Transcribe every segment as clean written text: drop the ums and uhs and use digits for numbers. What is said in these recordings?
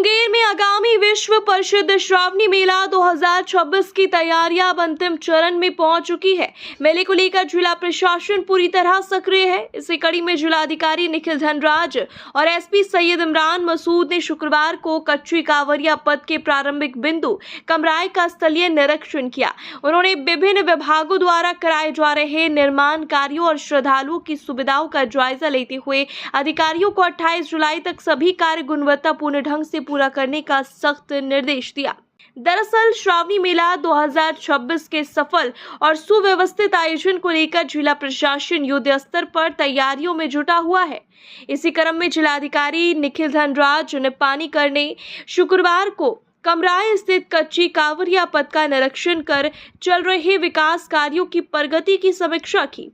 मुंगेर में आगामी विश्व प्रसिद्ध श्रावणी मेला 2026 की तैयारियां अब अंतिम चरण में पहुंच चुकी है। मेले को लेकर जिला प्रशासन पूरी तरह सक्रिय है। इसी कड़ी में जिलाधिकारी निखिल धनराज और एसपी सैयद इमरान मसूद ने शुक्रवार को कच्ची कांवरिया पथ के प्रारंभिक बिंदु कमराय का स्थलीय निरीक्षण किया। उन्होंने विभिन्न विभागों द्वारा कराए जा रहे निर्माण कार्यों और श्रद्धालुओं की सुविधाओं का जायजा लेते हुए अधिकारियों को 28 जुलाई तक सभी कार्य गुणवत्तापूर्ण ढंग से पूरा करने का सख्त निर्देश दिया। दरअसल श्रावणी मेला 2026 के सफल और सुव्यवस्थित आयोजन को लेकर जिला प्रशासन युद्ध स्तर पर तैयारियों में जुटा हुआ है। इसी क्रम में जिलाधिकारी निखिल धनराज ने पानीकर ने शुक्रवार को कमराय स्थित कच्ची कांवरिया पथ का निरीक्षण कर चल रहे विकास कार्यों की प्रगति की समीक्षा की।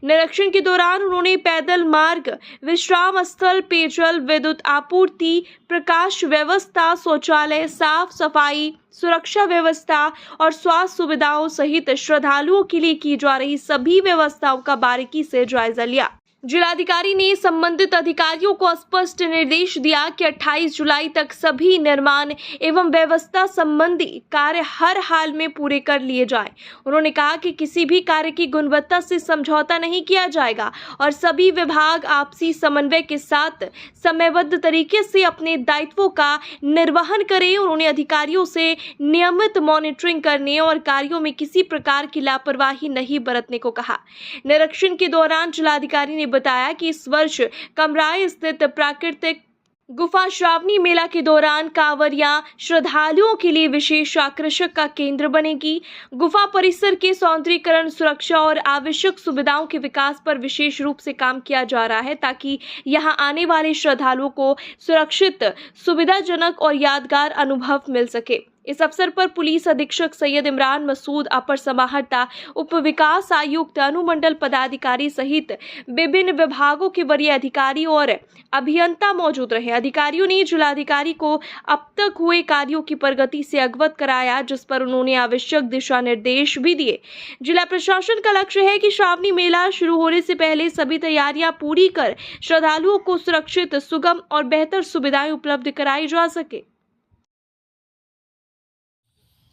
निरीक्षण के दौरान उन्होंने पैदल मार्ग, विश्राम स्थल, पेयजल, विद्युत आपूर्ति, प्रकाश व्यवस्था, शौचालय, साफ सफाई, सुरक्षा व्यवस्था और स्वास्थ्य सुविधाओं सहित श्रद्धालुओं के लिए की जा रही सभी व्यवस्थाओं का बारीकी से जायजा लिया। जिलाधिकारी ने संबंधित अधिकारियों को स्पष्ट निर्देश दिया कि 28 जुलाई तक सभी निर्माण एवं व्यवस्था संबंधी कार्य हर हाल में पूरे कर लिए जाएं। उन्होंने कहा कि किसी भी कार्य की गुणवत्ता से समझौता नहीं किया जाएगा और सभी विभाग आपसी समन्वय के साथ समयबद्ध तरीके से अपने दायित्वों का निर्वहन करें। उन्होंने अधिकारियों से नियमित मॉनिटरिंग करने और कार्यों में किसी प्रकार की लापरवाही नहीं बरतने को कहा। निरीक्षण के दौरान जिलाधिकारी ने बताया कि इस वर्ष कमराय स्थित प्राकृतिक गुफा श्रावणी मेला के दौरान कांवरिया श्रद्धालुओं के लिए विशेष आकर्षक का केंद्र बनेगी। गुफा परिसर के सौंदर्यीकरण, सुरक्षा और आवश्यक सुविधाओं के विकास पर विशेष रूप से काम किया जा रहा है ताकि यहां आने वाले श्रद्धालुओं को सुरक्षित, सुविधाजनक और यादगार अनुभव मिल सके। इस अवसर पर पुलिस अधीक्षक सैयद इमरान मसूद, अपर समाहर्ता, उप विकास आयुक्त, अनुमंडल पदाधिकारी सहित विभिन्न विभागों के वरीय अधिकारी और अभियंता मौजूद रहे। अधिकारियों ने जिलाधिकारी को अब तक हुए कार्यों की प्रगति से अवगत कराया, जिस पर उन्होंने आवश्यक दिशा निर्देश भी दिए। जिला प्रशासन का लक्ष्य है कि श्रावणी मेला शुरू होने से पहले सभी तैयारियां पूरी कर श्रद्धालुओं को सुरक्षित, सुगम और बेहतर सुविधाएं उपलब्ध कराई जा सके।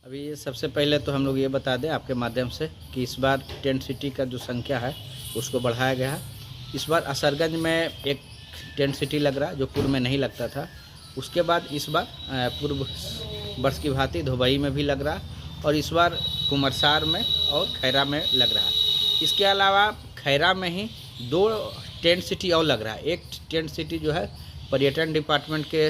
अभी सबसे पहले तो हम लोग ये बता दें आपके माध्यम से कि इस बार टेंट सिटी का जो संख्या है उसको बढ़ाया गया है। इस बार असरगंज में एक टेंट सिटी लग रहा है जो पूर्व में नहीं लगता था। उसके बाद इस बार पूर्व वर्ष की भांति धोबई में भी लग रहा है और इस बार कुमरसार में और खैरा में लग रहा है। इसके अलावा खैरा में ही 2 टेंट सिटी और लग रहा है। एक टेंट सिटी जो है पर्यटन डिपार्टमेंट के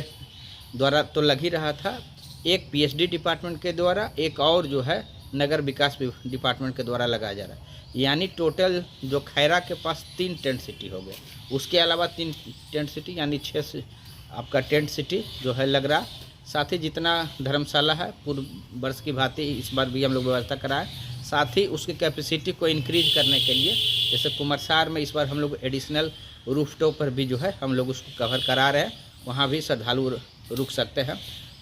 द्वारा तो लग ही रहा था, एक पीएचडी डिपार्टमेंट के द्वारा, एक और जो है नगर विकास डिपार्टमेंट के द्वारा लगाया जा रहा है। यानी टोटल जो खैरा के पास 3 टेंट सिटी हो गए। उसके अलावा 3 टेंट सिटी यानी 6 आपका टेंट सिटी जो है लग रहा। साथ ही जितना धर्मशाला है पूर्व वर्ष की भांति इस बार भी हम लोग व्यवस्था कराएं। साथ ही उसकी कैपेसिटी को इंक्रीज करने के लिए जैसे कुमरसार में इस बार हम लोग एडिशनल रूफटॉप पर भी जो है हम लोग उसको कवर करा रहे हैं। वहाँ भी श्रद्धालु रुक सकते हैं।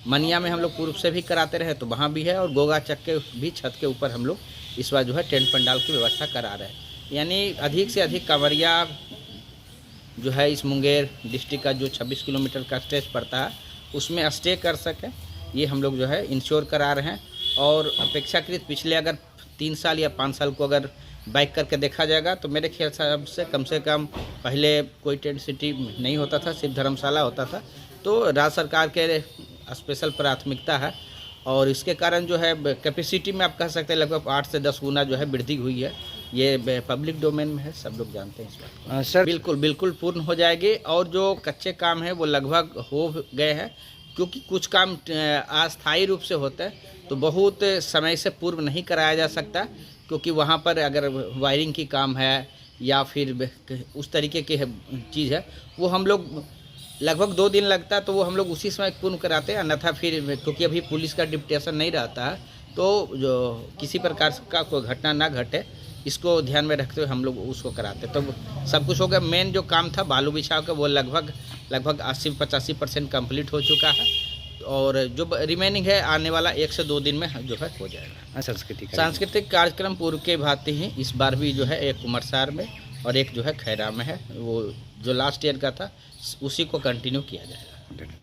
मनिया में हम लोग पूर्व से भी कराते रहे तो वहाँ भी है और गोगा चक के भी छत के ऊपर हम लोग इस बार जो है टेंट पंडाल की व्यवस्था करा रहे हैं। यानी अधिक से अधिक कांवरिया जो है इस मुंगेर डिस्ट्रिक्ट का जो 26 किलोमीटर का स्ट्रेच पड़ता है उसमें स्टे कर सकें, ये हम लोग जो है इंश्योर करा रहे हैं। और अपेक्षाकृत पिछले अगर 3 साल या 5 साल को अगर बाइक करके देखा जाएगा तो मेरे ख्याल से कम पहले कोई टेंट सिटी नहीं होता था, सिर्फ धर्मशाला होता था। तो राज्य सरकार के स्पेशल प्राथमिकता है और इसके कारण जो है कैपेसिटी में आप कह सकते हैं लगभग 8 से 10 गुना जो है वृद्धि हुई है। ये पब्लिक डोमेन में है, सब लोग जानते हैं इस बात। सर बिल्कुल पूर्ण हो जाएगी और जो कच्चे काम है वो लगभग हो गए हैं, क्योंकि कुछ काम अस्थायी रूप से होते हैं तो बहुत समय से पूर्व नहीं कराया जा सकता, क्योंकि वहाँ पर अगर वायरिंग की काम है या फिर उस तरीके की चीज़ है वो हम लोग लगभग 2 दिन लगता है तो वो हम लोग उसी समय पूर्ण कराते हैं। अन्यथा फिर क्योंकि अभी पुलिस का डिप्टेशन नहीं रहता है तो जो किसी प्रकार का कोई घटना ना घटे इसको ध्यान में रखते हुए हम लोग उसको कराते। तो सब कुछ हो गया। मेन जो काम था बालू बिछाव का वो लगभग 80-85% कंप्लीट हो चुका है और जो रिमेनिंग है आने वाला 1 से 2 दिन में जो है हो जाएगा। सांस्कृतिक कार्यक्रम पूर्व के भांति ही इस बार भी जो है एक कुमरसार में और एक जो है खैरा में है। वो जो लास्ट ईयर का था उसी को कंटिन्यू किया जाएगा।